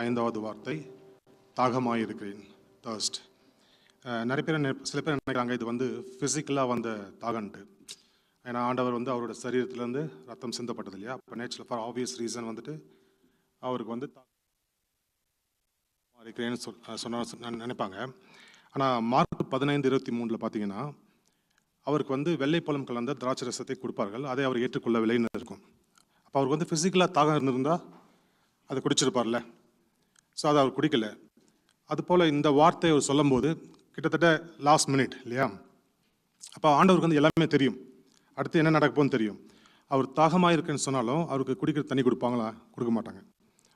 5வது வார்த்தை தாகமாயிருக்கிறேன், தர்ஸ்ட். நிறைய பேர் சில பேர் நினைக்கிறாங்க இது வந்து ஃபிசிக்கலாக வந்த தாகன்ட்டு. ஏன்னா ஆண்டவர் வந்து அவரோட சரீரத்திலேருந்து ரத்தம் சிந்தப்பட்டது இல்லையா. இப்போ நேச்சுரல் ஃபார் ஆப்வியஸ் ரீசன் வந்துட்டு அவருக்கு வந்து இருக்கிறேன்னு சொன்ன நினைப்பாங்க. ஆனால் மார்க் 15:23 பார்த்தீங்கன்னா அவருக்கு வந்து வெள்ளைப்பழம் கலந்த திராட்சை ரசத்தை கொடுப்பார்கள், அதை அவர் ஏற்றுக்கொள்ளவில்லைன்னு இருக்கும். அப்போ அவருக்கு வந்து ஃபிசிக்கலாக தாகம் இருந்திருந்தால் அதை குடிச்சிருப்பார்ல. ஸோ அதை அவர் குடிக்கல. அதுபோல் இந்த வார்த்தையை அவர் சொல்லும் போது கிட்டத்தட்ட லாஸ்ட் மினிட் இல்லையா. அப்போ ஆண்டவருக்கு வந்து எல்லாமே தெரியும், அடுத்து என்ன நடக்க போகுதுன்னு தெரியும். அவர் தாகமாக இருக்குன்னு சொன்னாலும் அவருக்கு குடிக்கிற தண்ணி கொடுப்பாங்களா? கொடுக்க மாட்டாங்க.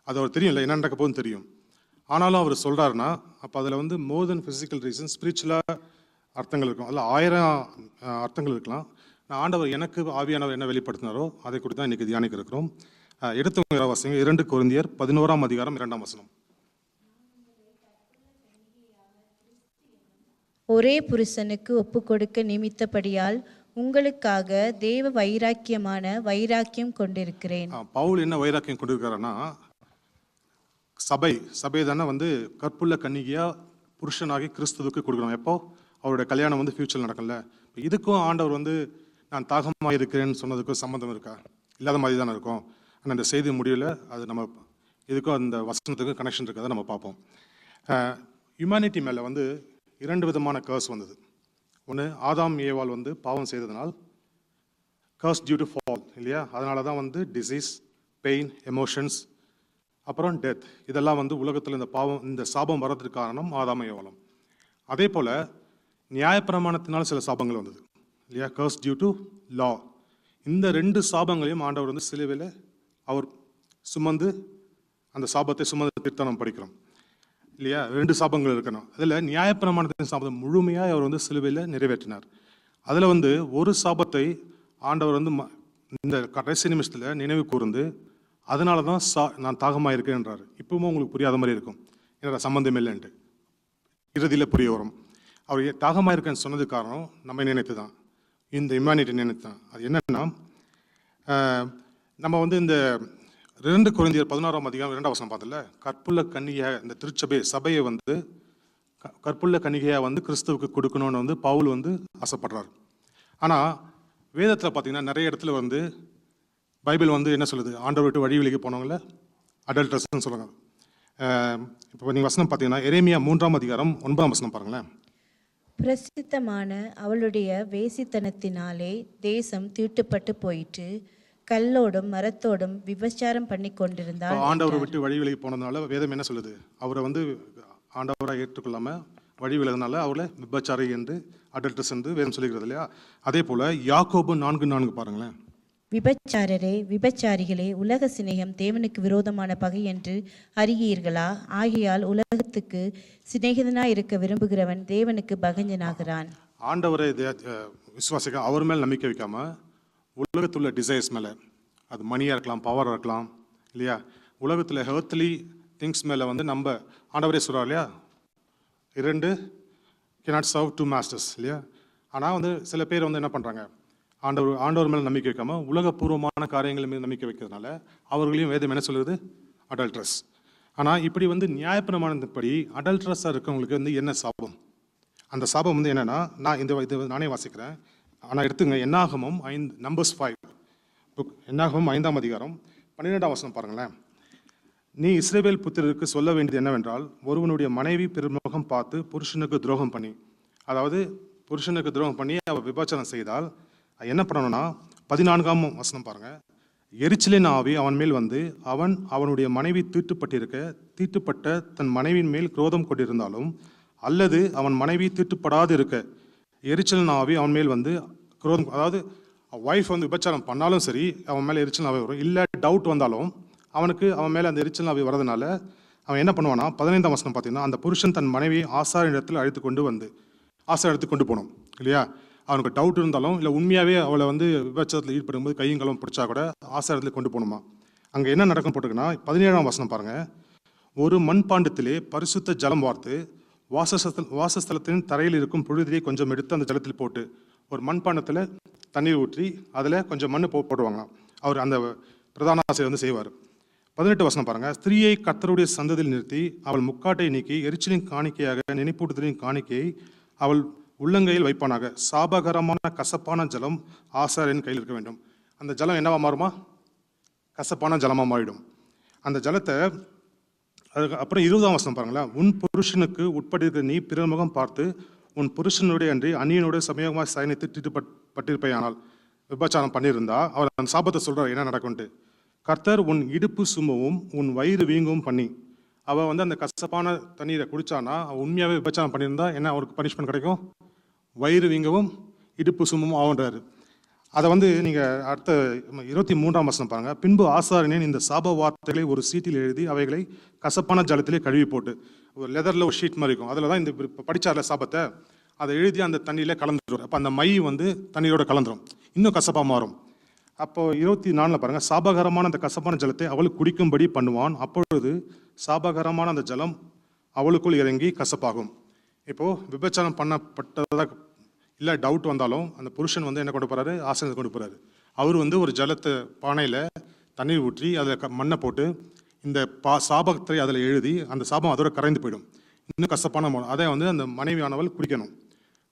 அது அவர் தெரியும் இல்லை, என்ன நடக்க போகுதுன்னு தெரியும். ஆனாலும் அவர் சொல்கிறாருன்னா அப்போ அதில் வந்து மோர் தென் ஃபிசிக்கல் ரீசன் ஸ்பிரிச்சுவலாக அர்த்தங்கள் இருக்கும். அதில் 1000 அர்த்தங்கள் இருக்கலாம். நான் ஆண்டவர் எனக்கு ஆவியானவர் என்ன வெளிப்படுத்தினாரோ அதை குறித்து தான் இன்றைக்கி தியானிக்க இருக்கிறோம். எடுத்தவங்க வாசிங்க 2 கொரிந்தியர் 11ஆம் அதிகாரம் 2ஆம் வசனம். ஒரே புருஷனுக்கு ஒப்பு கொடுக்க நிமித்தபடியால் உங்களுக்காக தேவ வைராக்கியம் கொண்டிருக்கிறேன். பவுல் என்ன வைராக்கியம் கொண்டிருக்காருன்னா சபை தானே வந்து கற்புள்ள கன்னிகையா புருஷனாகி கிறிஸ்துவுக்கு கொடுக்கணும். எப்போ அவருடைய கல்யாணம் வந்து ஃபியூச்சர் நடக்கல. இதுக்கும் ஆண்டவர் வந்து நான் தாகமாக இருக்கிறேன்னு சொன்னதுக்கும் சம்மந்தம் இருக்கா? இல்லாத மாதிரி தானே இருக்கும். ஆனால் இந்த செய்தி முடியல, அது நம்ம இதுக்கும் அந்த வசனத்துக்கும் கனெக்ஷன் இருக்கிறத நம்ம பார்ப்போம். ஹியூமனிட்டி மேலே வந்து 2 விதமான கர்ஸ் வந்தது. ஒன்று, ஆதாம் ஏவாள் வந்து பாவம் செய்ததனால் கர்ஸ் டியூ டு ஃபால் இல்லையா. அதனால தான் வந்து டிசீஸ், பெயின், எமோஷன்ஸ், அப்புறம் டெத், இதெல்லாம் வந்து உலகத்தில் இந்த சாபம் வர்றதுக்கு காரணம் ஆதாம் ஏவாளும். அதே போல் நியாயப்பிரமாணத்தினால் சில சாபங்கள் வந்தது இல்லையா, கர்ஸ் டியூ டு லா. இந்த 2 சாபங்களையும் ஆண்டவர் வந்து சிலுவையில் அவர் சுமந்து அந்த சாபத்தை சுமந்து தீர்த்தம் நம்ம படிக்கிறோம் இல்லையா. 2 சாபங்கள் இருக்கணும். அதில் நியாயப்பிரமாணத்தின் சாபத்தை முழுமையாக அவர் வந்து சிலுவையில் நிறைவேற்றினார். அதில் வந்து ஒரு சாபத்தை ஆண்டவர் வந்து இந்த கடைசி நிமிஷத்தில் நினைவு கூர்ந்து அதனால தான் நான் தாகமாக இருக்கேன்றார். இப்பவும் உங்களுக்கு புரியாத மாதிரி இருக்கும், என்னோட சம்மந்தம் இல்லைன்ட்டு. இறுதியில் புரிய வரும். அவர் தாகமாக இருக்கேன்னு சொன்னது காரணம் நம்ம நினைத்து தான், இந்த ஹியூமனிட்டி நினைத்து தான். அது என்னன்னா நம்ம வந்து இந்த 2 கொரிந்தியர் 16ஆம் அதிகாரம் 2ஆம் வசனம் பார்த்தல, கற்புள்ள கன்னிகையாக இந்த சபையை வந்து கற்புள்ள கன்னிகையாக வந்து கிறிஸ்துவுக்கு கொடுக்கணும்னு வந்து பவுல் வந்து ஆசைப்படுறாரு. ஆனால் வேதத்தில் பார்த்தீங்கன்னா நிறைய இடத்துல வந்து பைபிள் வந்து என்ன சொல்லுது, ஆண்டவர் விட்டு வழி விலகி போனவங்கள அடல்ட்ரஸ்ன்னு சொல்லுவாங்க. இப்போ நீங்கள் வசனம் பார்த்தீங்கன்னா எரேமியா 3ஆம் அதிகாரம் 9ஆம் வசனம் பாருங்களேன். பிரசித்தமான அவளுடைய வேசித்தனத்தினாலே தேசம் தீட்டுப்பட்டு போயிட்டு கல்லோடும் மரத்தோடும் விபச்சாரம் பண்ணி கொண்டிருந்தால். ஆண்டவரை விட்டு வழி விலகி போனதுனால வேதம் என்ன சொல்லுது, அவரை வந்து ஆண்டவராக ஏற்றுக்கொள்ளாம வழி விலகினால அவளை விபச்சாரி என்று அடல்ட்ரஸ் என்று வேதம் சொல்லிக்கிறது இல்லையா. அதே போல் யாக்கோபு 4:4 பாருங்களேன். விபச்சாரரே, விபச்சாரிகளே, உலக சிநேகம் தேவனுக்கு விரோதமான பகை என்று அறியீர்களா? ஆகையால் உலகத்துக்கு சிநேகிதனாய் இருக்க விரும்புகிறவன் தேவனுக்கு பகைஞனாகிறான். ஆண்டவரை விசுவாசிக்க அவர் மேல் நம்பிக்கை வைக்காம உலகத்துள்ள டிசைர்ஸ் மேலே, அது மணியாக இருக்கலாம், பவராக இருக்கலாம் இல்லையா, உலகத்தில் ஹெர்த்லி திங்ஸ் மேலே வந்து நம்ம ஆண்டவரே சொல்கிறார் இல்லையா, 2 cannot serve 2 masters இல்லையா. ஆனால் வந்து சில பேர் வந்து என்ன பண்ணுறாங்க, ஆண்டவர் மேலே நம்பிக்கை வைக்காம உலகப்பூர்வமான காரியங்கள் மீது நம்பிக்கை வைக்கிறதுனால அவர்களையும் வேதம் என்ன சொல்லுது, அடல்ட்ரஸ். ஆனால் இப்படி வந்து நியாயப்பிரமாணத்தின்படி அடல்ட்ரஸாக இருக்கவங்களுக்கு வந்து என்ன சாபம்? அந்த சாபம் வந்து என்னென்னா, நான் இது நானே வாசிக்கிறேன். ஆனால் எடுத்துங்க என்னாகமம் 5 புக், என்னாகமம் 5ஆம் அதிகாரம் 12ஆம் வசனம் பாருங்களேன். நீ இஸ்ரவேல் புத்திரருக்கு சொல்ல வேண்டியது என்னவென்றால், ஒருவனுடைய மனைவி பிறமுகம் பார்த்து புருஷனுக்கு துரோகம் பண்ணி, அதாவது புருஷனுக்கு துரோகம் பண்ணி அவள் விபச்சாரம் செய்தால் என்ன பண்ணணும்னா 14ஆம் வசனம் பாருங்க. எரிச்சலின் ஆவி அவன் மேல் வந்து அவனுடைய மனைவி தீட்டுப்பட்ட தன் மனைவியின் மேல் குரோதம் கொண்டிருந்தாலும், அல்லது அவன் மனைவி தீட்டுப்படாது இருக்க எரிச்சலின் ஆவி அவன் மேல் வந்து குரோதம், அதாவது ஒய்ஃப் வந்து விபச்சாரம் பண்ணாலும் சரி அவன் மேலே எரிச்சல் ஆவி வரும். இல்லை டவுட் வந்தாலும் அவன் மேலே அந்த எரிச்சல் ஆவி வரதுனால அவன் என்ன பண்ணுவானா 15ஆம் வசனம் பார்த்தீங்கன்னா, அந்த புருஷன் தன் மனைவி ஆசாரின் இடத்தில் அழைத்து கொண்டு போனோம் இல்லையா. அவனுக்கு டவுட் இருந்தாலும் இல்லை உண்மையாகவே அவளை வந்து விபச்சாரத்தில் ஈடுபடும்போது கையும் களவும் பிடிச்சா கூட ஆசாரத்தில் கொண்டு போகணுமா. அங்கே என்ன நடக்கும் போட்டுக்குன்னா 17ஆம் வசனம் பாருங்கள். ஒரு மண்பாண்டத்திலே பரிசுத்த ஜலம் வார்த்து வாசஸ்தலத்தின் தரையில் இருக்கும் புழுதியை கொஞ்சம் எடுத்து அந்த ஜலத்தில் போட்டு, ஒரு மண்பாண்டத்தில் தண்ணீர் ஊற்றி அதில் கொஞ்சம் மண் போடுவாங்க. அவர் அந்த பிரதான ஆசிரியர் வந்து செய்வார். 18 வசனம் பாருங்க. ஸ்திரீயை கர்த்தருடைய சந்ததியில் நிறுத்தி அவள் முக்காட்டை நீக்கி எரிச்சலின் காணிக்கையாக நினைப்பூட்டுதலின் காணிக்கையை அவள் உள்ளங்கையில் வைப்பானாக. சாபகரமான கசப்பான ஜலம் ஆசாரியன் கையில் இருக்க வேண்டும். அந்த ஜலம் என்னவா மாறுமா? கசப்பான ஜலமாக மாறிடும். அந்த ஜலத்தை அதுக்கு அப்புறம் 20ஆம் வசனம் பாருங்களேன். உன் புருஷனுக்கு உட்பட்டிருக்கிற நீ பிறர் முகம் பார்த்து உன் புருஷனுடைய அன்றி அந்நியனுடைய சமயமாக சயனித்து தீட்டுப்பட்டிருப்பேயானால், விபச்சாரம் பண்ணியிருந்தா அவர் அந்த சாபத்தை சொல்றார் என்ன நடக்கும்ட்டு. கர்த்தர் உன் இடுப்பு சுமவும் உன் வயிறு வீங்கவும் பண்ணி, அவள் வந்து அந்த கசப்பான தண்ணீரை குடிச்சானா அவள் உண்மையாகவே விபச்சாரம் பண்ணியிருந்தா என்ன அவருக்கு பனிஷ்மெண்ட் கிடைக்கும்? வயிறு வீங்கவும் இடுப்பு சுமவும் ஆகுன்றாரு. அதை வந்து நீங்கள் அடுத்த 23ஆம் வசனம் பாருங்க. பின்பு ஆசாரியனின் இந்த சாப வார்த்தைகளை ஒரு சீட்டில் எழுதி அவைகளை கசப்பான ஜலத்திலே கழுவி போட்டு, ஒரு லெதரில் ஒரு ஷீட் மாதிரி இருக்கும், அதில் தான் இந்த படிச்சார்ல சாபத்தை, அதை எழுதி அந்த தண்ணியில் கலந்துடுவார். அப்போ அந்த மை வந்து தண்ணீரோட கலந்துரும், இன்னும் கசப்பாக மாறும். அப்போ 24 பாருங்க. சாபகரமான அந்த கசப்பான ஜலத்தை அவளுக்கு குடிக்கும்படி பண்ணுவான். அப்பொழுது சாபகரமான அந்த ஜலம் அவளுக்குள் இறங்கி கசப்பாகும். இப்போது விபச்சாரம் பண்ணப்பட்டதாக இல்லை டவுட் வந்தாலும் அந்த புருஷன் வந்து என்ன கொண்டு போகிறாரு? ஆசனத்தை கொண்டு போகிறாரு. அவர் வந்து ஒரு ஜலத்தை பானையில் தண்ணீர் ஊற்றி அதில் மண்ணை போட்டு இந்த சாபத்தை அதில் எழுதி அந்த சாபம் அதோட கரைந்து போயிடும், இன்னும் கசப்பான. அதை வந்து அந்த மனைவியானவள் குடிக்கணும்.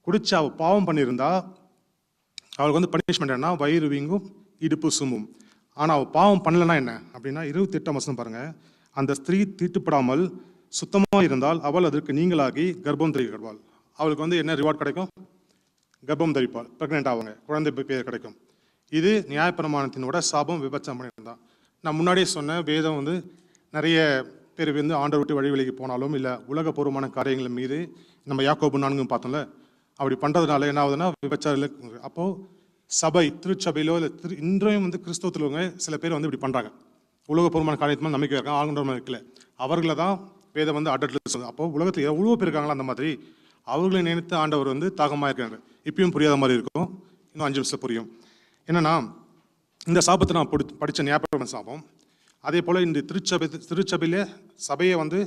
குடிச்சு அவள் பாவம் பண்ணியிருந்தா அவளுக்கு வந்து பனிஷ்மெண்ட் என்ன? வயிறு வீங்கும் இடுப்பு சும்மும். ஆனால் அவள் பாவம் பண்ணலைன்னா என்ன அப்படின்னா 28ஆம் வசனம் பாருங்கள். அந்த ஸ்திரீ தீட்டுப்படாமல் சுத்தமாக இருந்தால் அவள் அதற்கு நீங்களாகி கர்ப்பம் தரிப்பாள். அவளுக்கு வந்து என்ன ரிவார்ட் கிடைக்கும்? கர்ப்பம் தரிப்பாள், ப்ரெக்னென்ட் ஆவாங்க, குழந்தை பேர் கிடைக்கும். இது நியாயப்பிரமாணத்தினோட சாபம் விபச்சாரம் பண்ணியிருந்தான். நான் முன்னாடியே சொன்னேன், வேதம் வந்து நிறைய பேர் வந்து ஆண்டவர் விட்டு வழி விலகி போனாலும் இல்லை உலகபூர்வமான காரியங்கள் மீது நம்ம யாக்கோபு 4 பார்த்தோம்ல, அப்படி பண்ணுறதுனால என்ன ஆகுதுன்னா விபச்சாரம். அப்போது சபை திருச்சபையிலோ இல்லை இன்றையும் வந்து கிறிஸ்தவத்தில் சில பேர் வந்து இப்படி பண்ணுறாங்க, உலகபூர்வமான காரியத்தில் நம்பிக்கை இருக்காங்க, ஆளுநர் இருக்கல, அவர்களை தான் வேதம் வந்து அட்ரஸ் சொல்லுது. அப்போது உலகத்தில் எவ்வளோ பேர் இருக்காங்களா அந்த மாதிரி, அவர்களை நினைத்து ஆண்டவர் வந்து தாகமாக இருக்காங்க. இப்பயும் புரியாத மாதிரி இருக்கும், இன்னும் 5 நிமிஷம் புரியும். என்னன்னா இந்த சாபத்தை நான் படித்த ஞாபகம் சாபம். அதே போல் இந்த திருச்சபையிலே சபையை வந்து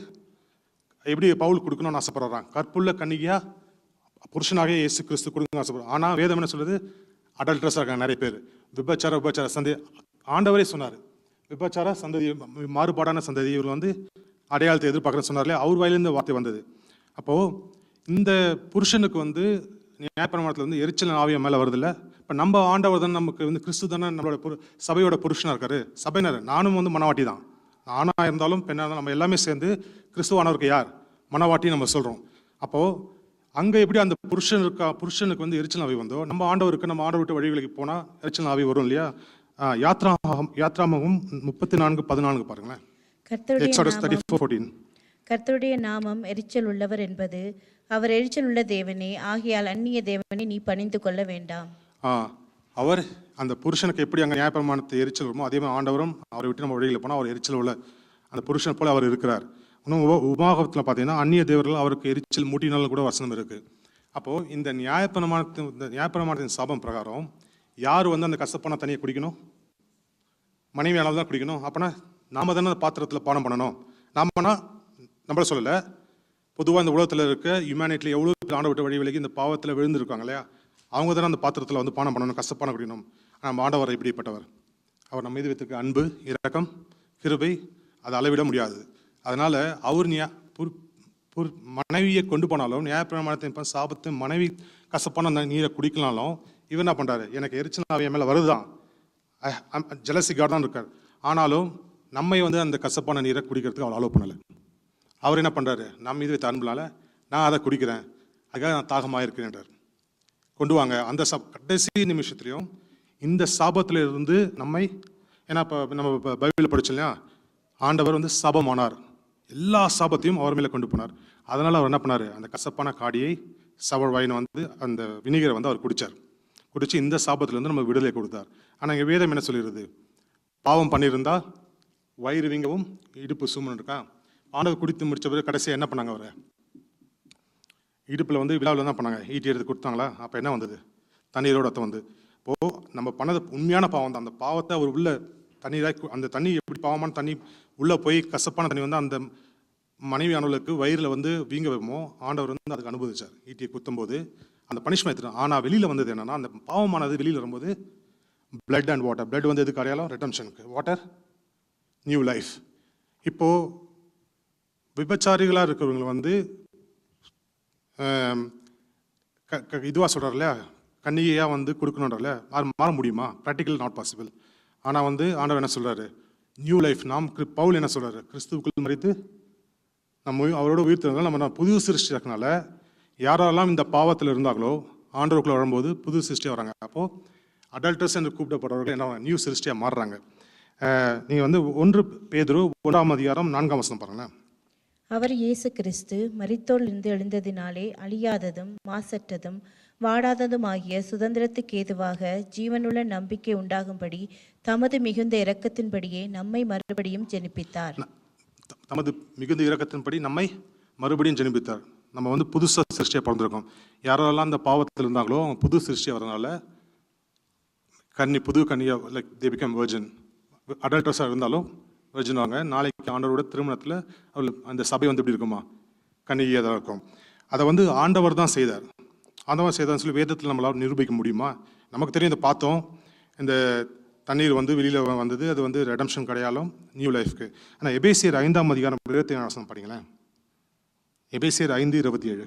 எப்படி பவுல் கொடுக்கணும்னு ஆசைப்படுறாங்க? கற்புள்ள கன்னிகையா புருஷனாக இயேசு கிறிஸ்து கொடுக்கணும்னு ஆசைப்படுறாங்க. ஆனால் வேதம் என்ன சொல்லுது? அடல்ட்ரஸாக இருக்காங்க நிறைய பேர், விபச்சார சந்ததி. ஆண்டவரே சொன்னார், விபச்சார சந்ததி மாறுபாடான சந்ததி இவர் வந்து அடையாளத்தை எதிர்பார்க்குறேன்னு சொன்னார்லே, அவர் வாயிலிருந்து வார்த்தை வந்தது. அப்போது இந்த புருஷனுக்கு வந்து நியாயப்பிரமாணத்தில் வந்து எரிச்சல் ஆவிய மேலே வருதில்ல. இப்போ நம்ம ஆண்டவர் தான், நமக்கு வந்து கிறிஸ்து தானே நம்மளோட சபையோட புருஷனாக இருக்காரு, சபையினர். நானும் வந்து மனவாட்டி தான், ஆணாக இருந்தாலும் பெண்ணாக இருந்தாலும் நம்ம எல்லாமே சேர்ந்து கிறிஸ்துவானவருக்கு யார்? மனவாட்டி நம்ம சொல்கிறோம். அப்போது அங்கே எப்படி அந்த புருஷனுக்கு வந்து எரிச்சல் ஆவி வந்தோ, நம்ம ஆண்டவர் விட்டு வழிகளுக்கு போனால் எரிச்சல் ஆவி வரும் இல்லையா? யாத்ராமகம் 34:14 பாருங்களேன். கர்த்தருடைய நாமம் எரிச்சல் உள்ளவர் என்பது அவர் எரிச்சல் உள்ள தேவனே, ஆகையால் அந்நிய தேவனை நீ பணிந்து கொள்ள வேண்டாம். அவர் அந்த புருஷனுக்கு எப்படி அங்கே நியாயப்பிரமாணத்தை எரிச்சல் வருமோ, அதே மாதிரி ஆண்டவரும் அவரை விட்டு நம்ம வழியில் போனால் அவர் எரிச்சல் உள்ள அந்த புருஷன் போல அவர் இருக்கிறார். இன்னும் உபாகத்தில் பார்த்தீங்கன்னா அந்நிய தேவர்கள் அவருக்கு எரிச்சல் மூட்டினாலும் கூட வசனம் இருக்குது. அப்போது இந்த நியாயப்பிரமாணத்தின் சாபம் பிரகாரம் யார் வந்து அந்த கசப்பான தண்ணியை குடிக்கணும்? மனைவியானது தான் குடிக்கணும். அப்போனா நாம தானே பாத்திரத்தில் பானம் பண்ணணும். நம்மள சொல்லலை, பொதுவாக இந்த உலகத்தில் இருக்க ஹியூமனிட்டியில் எவ்வளோ ஆண்டை விட்டு வழி விலகி இந்த பாவத்தில் விழுந்திருக்காங்க இல்லையா, அவங்க தானே அந்த பாத்திரத்தில் வந்து பானம் பண்ணணும், கசப்பான குடிக்கணும். நம்ம ஆண்டவர் இப்படிப்பட்டவர், அவர் நம்ம மீது வைத்திருக்க அன்பு, இரக்கம், கிருபை அதை அளவிட முடியாது. அதனால் அவர் மனைவியை கொண்டு போனாலும் நியாயப்பிரமாணத்தின் சாபத்தை மனைவி கசப்பான நீரை குடிக்கலாலும் இவர் என்ன பண்ணுறாரு? எனக்கு எரிச்சல் ஆவிய மேலே வருதுதான், ஜெலசி கார்டு தான் இருக்கார். ஆனாலும் நம்மை வந்து அந்த கசப்பான நீரை குடிக்கிறதுக்கு அவர் அலோவ் பண்ணலை. அவர் என்ன பண்ணுறாரு? நம்ம மீது வைத்த அன்புனால நான் அதை குடிக்கிறேன், அதுக்காக நான் தாகமாக இருக்கிறேன்றார். கொண்டு வாங்க. அந்த கடைசி நிமிஷத்துலையும் இந்த சாபத்தில் இருந்து நம்மை, ஏன்னா இப்போ நம்ம பைபிளில் படிச்சோம்லையா, ஆண்டவர் வந்து சாபமானார், எல்லா சாபத்தையும் அவர் மேலே கொண்டு போனார். அதனால் அவர் என்ன பண்ணார்? அந்த கசப்பான காடியை சவழ் வாயினை வந்து அந்த வினிகரை வந்து அவர் குடித்தார். குடித்து இந்த சாபத்திலேருந்து நம்ம விடுதலை கொடுத்தார். ஆனால் இங்கே வேதம் என்ன சொல்லிடுது? பாவம் பண்ணியிருந்தா வயிறு வீங்கவும் இடுப்பு சும்முன்னு இருக்கா. ஆண்டவர் குடித்து முடித்த பிறகு கடைசியாக என்ன பண்ணாங்க? அவரை இடுப்பில் வந்து விழாவில் என்ன பண்ணாங்க? ஈட்டி எடுத்து கொடுத்தாங்களா? அப்போ என்ன வந்தது? தண்ணீரோட ரத்தம் வந்து. இப்போது நம்ம பண்ணது உண்மையான பாவம் தான். அந்த பாவத்தை அவர் உள்ள தண்ணீராக, அந்த தண்ணி எப்படி பாவமான தண்ணி உள்ளே போய் கசப்பான தண்ணி வந்து அந்த மனைவியானவர்களுக்கு வயிறில் வந்து வீங்க வைமோ, ஆண்டவர் வந்து அதுக்கு அனுபவிச்சார். ஈட்டியை குத்தும்போது அந்த பனிஷ்மெண்ட் எடுத்துடும். ஆனால் வெளியில் வந்தது என்னென்னா, அந்த பாவமானது வெளியில் வரும்போது பிளட் அண்ட் வாட்டர். பிளட் வந்து எதுக்கு அடையாளம்? ரெடம்ஷனுக்கு. Water new life. இப்போது விபச்சாரிகளாக இருக்கிறவங்க வந்து இதுவாக சொல்கிறார் இல்லையா, கன்னிகையாக வந்து கொடுக்கணுன்றல மாற முடியுமா? Practical not possible. ஆனால் வந்து ஆண்டவர் என்ன சொல்கிறாரு? New life. பவுல் என்ன சொல்கிறாரு? கிறிஸ்துவுக்குள் மரித்து நம்ம அவரோட உயிர்த்ததுனால நம்ம புது சிருஷ்டி இருக்கனால யாரெல்லாம் இந்த பாவத்தில் இருந்தாங்களோ ஆண்டவருக்குள்ள வரும்போது புது சிருஷ்டியாக வராங்க. அப்போது அடல்டர்ஸ் என்று கூப்பிடப்படுறவர்கள் என்ன நியூ சிருஷ்டியாக மாறுறாங்க. நீங்கள் வந்து 1 பேதுரு 1:4 பாருங்களேன். அவர் இயேசு கிறிஸ்து மரித்தோரிலிருந்து எழுந்ததினாலே அழியாததும் மாசற்றதும் வாடாததுமாகிய சுதந்திரத்துக்கு ஏதுவாக ஜீவனுள்ள நம்பிக்கை உண்டாகும்படி தமது மிகுந்த இரக்கத்தின்படியே நம்மை மறுபடியும் ஜெனிப்பித்தார். தமது மிகுந்த இரக்கத்தின்படி நம்மை மறுபடியும் ஜெனிப்பித்தார். நம்ம வந்து புதுசாக சிருஷ்டியாக பிறந்திருக்கோம். யாரெல்லாம் அந்த பாவத்தில் இருந்தாங்களோ அவங்க புது சிருஷ்டியாக வரனால புது கன்னியாக லைக் தே பிகம் வெர்ஜின். அடல்ட்ரஸாக இருந்தாலும் வெர்ஜின் ஆவாங்க. நாளைக்கு ஆண்டவரோட திருமணத்தில் அவள் அந்த சபை வந்து எப்படி இருக்குமா? கன்னிகையாக தான் இருக்கும். அதை வந்து ஆண்டவர் தான் செய்தார். ஆண்டவர் செய்தார்னு சொல்லி வேதத்தில் நம்மளால் நிரூபிக்க முடியுமா? நமக்கு தெரியும், இதை பார்த்தோம். இந்த தண்ணீர் வந்து வெளியில் வந்தது, அது வந்து ரெடம்ஷன் கிடையாலும் நியூ லைஃப்க்கு. ஆனால் எபேசியர் 5:27 படிங்களேன். எபேசியர் 5:27.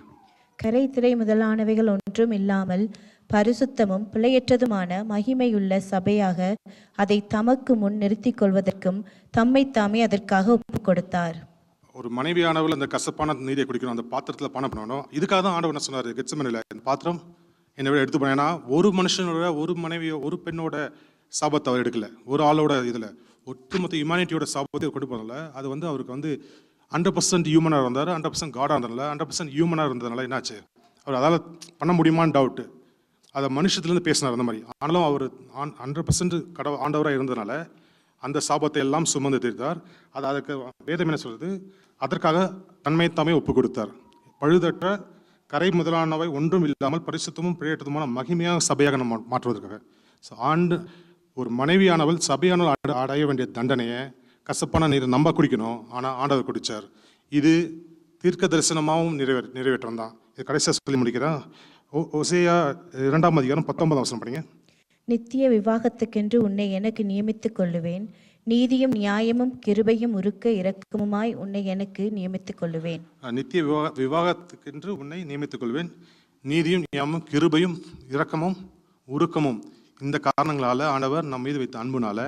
கரை திரை முதலானவைகள் ஒன்றும் இல்லாமல் பரிசுத்தமும் பிழையற்றதுமான மகிமையுள்ள சபையாக அதை தமக்கு முன் நிறுத்திக் கொள்வதற்கும் தம்மை தாமே அதற்காக ஒப்பு கொடுத்தார். ஒரு மனைவியானவள் அந்த கசப்பான நீரை குடிக்கணும், அந்த பாத்திரத்தில் பானம் பண்ணணும். இதுக்காக தான் ஆண்டவர் என்ன சொன்னார் கெத்செமனேல, இந்த பாத்திரம் என்னை விட எடுத்து போனேன்னா ஒரு மனுஷனோட ஒரு மனைவியோ ஒரு பெண்ணோட சாபத்தை அவர் எடுக்கல. ஒரு ஆளோட இதில் ஒட்டுமொத்த ஹியூமனிட்டியோட சாபத்தை கொண்டு போனதில்ல. அது வந்து அவருக்கு வந்து 100% ஹியூமனாக இருந்தார், 100% காடாக இருந்ததுனால 100% ஹியூமனாக இருந்ததுனால என்னாச்சு, அவர் அதால் பண்ண முடியுமான்னு டவுட்டு. அதை மனுஷத்துலேருந்து பேசினார் அந்த மாதிரி. ஆனாலும் அவர் 100% ஆண்டவராக இருந்ததுனால அந்த சாபத்தை எல்லாம் சுமந்து தீர்த்தார். அதுக்கு வேதம் என்ன சொல்றது? அதற்காக தன்மை தாமே ஒப்பு கொடுத்தார். பழுதற்ற கரை முதலானவை ஒன்றும் இல்லாமல் பரிசுத்தமும் பிழையற்றதுமான மகிமையாக சபையாக நம்ம மாற்றுவதற்காக. ஸோ ஒரு மனைவியானவள் சபையானவள் அடைய வேண்டிய தண்டனையை கசப்பான நீரை நம்ம குடிக்கணும், ஆனால் ஆண்டவர் குடித்தார். இது தீர்க்க தரிசனமாகவும் நிறைவேற்றம் தான். இது கடைசியாக சொல்லி முடிக்கிறேன். ஓசேயா 2:19 படிங்க. நித்திய விவாகத்துக்கென்று உன்னை எனக்கு நியமித்துக் கொள்ளுவேன், நீதியும் நியாயமும் கிருபையும் உருக்க இரக்கமுமாய் உன்னை எனக்கு நியமித்துக் கொள்ளுவேன். நித்திய விவாகத்துக்கென்று உன்னை நியமித்துக் கொள்வேன், நீதியும் நியாயமும் கிருபையும் இரக்கமும் உருக்கமும். இந்த காரணங்களால் ஆண்டவர் நம்ம மீது வைத்த அன்புனால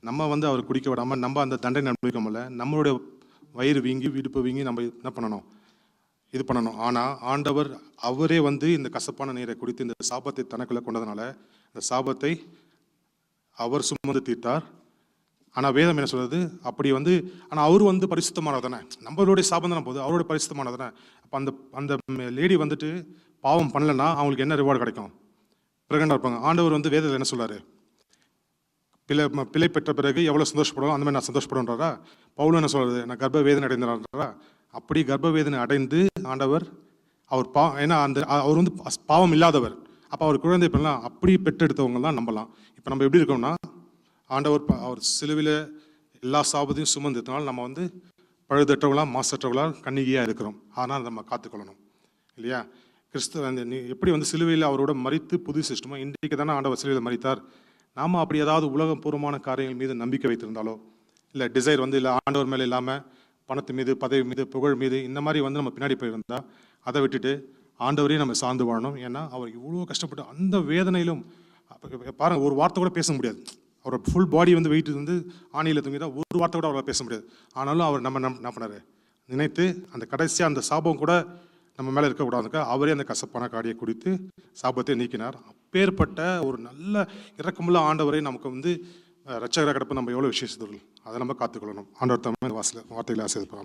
நம்ம வந்து அவர் குடிக்க விடாமல் நம்ம அந்த தண்டனை அனுபவிக்கமில்ல. நம்மளுடைய வயிறு வீங்கி விடுப்பு வீங்கி நம்ம என்ன பண்ணணும், இது பண்ணணும். ஆனால் ஆண்டவர் அவரே வந்து இந்த கசப்பான நீரை குடித்து இந்த சாபத்தை தனக்குள்ள கொண்டதுனால இந்த சாபத்தை அவர் சுமந்து தீர்த்தார். ஆனால் வேதம் என்ன சொல்றது? அப்படி வந்து ஆனால் அவர் வந்து பரிசுத்தமானவர் தானே, நம்மளுடைய சாபம் தானே போகுது, அவருடைய பரிசுத்தமானவர் தானே. அப்போ அந்த லேடி வந்துட்டு பாவம் பண்ணலைன்னா அவங்களுக்கு என்ன ரிவார்டு கிடைக்கும்? பிரகண்டாக இருப்பாங்க. ஆண்டவர் வந்து வேதத்தில் என்ன சொல்றாரு? பிள்ளை பெற்ற பிறகு எவ்வளோ சந்தோஷப்படுவோம் அந்த மாதிரி நான் சந்தோஷப்படுன்றா. பவுலும் என்ன சொல்றது? நான் கர்ப்ப வேதனை அடைந்தாரா. அப்படி கர்ப்ப வேதனை அடைந்து ஆண்டவர் அவர் ஏன்னா அவர் வந்து பாவம் இல்லாதவர். அப்போ அவர் குழந்தை பெறலாம், அப்படி பெற்றெடுத்தவங்க தான் நம்பலாம். இப்போ நம்ம எப்படி இருக்கோம்னா ஆண்டவர் அவர் சிலுவையில் எல்லா சாபத்தையும் சுமந்ததுனால நம்ம வந்து பழுதற்றவங்களா மாசற்றவங்களா கன்னிகையாக இருக்கிறோம். ஆனால் நம்ம காத்துக்கொள்ளணும் இல்லையா? கிறிஸ்துவ நீ எப்படி வந்து சிலுவையில் அவரோட மரித்து புது சிஸ்டமோ இன்றைக்கு தானே ஆண்டவர் சிலுவையில் மரித்தார். நாம் அப்படி ஏதாவது உலகப்பூர்வமான காரியங்கள் மீது நம்பிக்கை வைத்திருந்தாலோ இல்லை டிசைர் வந்து இல்லை ஆண்டவர் மேலே இல்லாமல் பணத்து மீது பதவி மீது புகழ் மீது இந்த மாதிரி வந்து நம்ம பின்னாடி போயிருந்தால் அதை விட்டுட்டு ஆண்டவரையும் நம்ம சார்ந்து வாழணும். ஏன்னா அவர் இவ்வளோ கஷ்டப்பட்டு அந்த வேதனையிலும் பாருங்கள், ஒரு வார்த்தை கூட பேச முடியாது. அவரோட ஃபுல் பாடி வந்து வெயிட் வந்து ஆணியில் தூங்கி தான் ஒரு வார்த்தை கூட அவரால் பேச முடியாது. ஆனாலும் அவர் நம்ம என்ன பண்ணார் நினைத்து அந்த கடைசியாக அந்த சாபம் கூட நம்ம மேலே இருக்கக்கூடாதுக்கா அவரே அந்த கசப்பான காடியை குடித்து சாபத்தை நீக்கினார். அப்பேற்பட்ட ஒரு நல்ல இரக்கமுள்ள ஆண்டவரை நமக்கு வந்து ரட்சகராக கிடப்பு நம்ம எவ்வளோ விசேஷித்தவர்கள், அதை நம்ம காத்துக்கொள்ளணும். ஆண்டவர் தமிழ் வார்த்தைகளை ஆசீர்வதிப்பார்.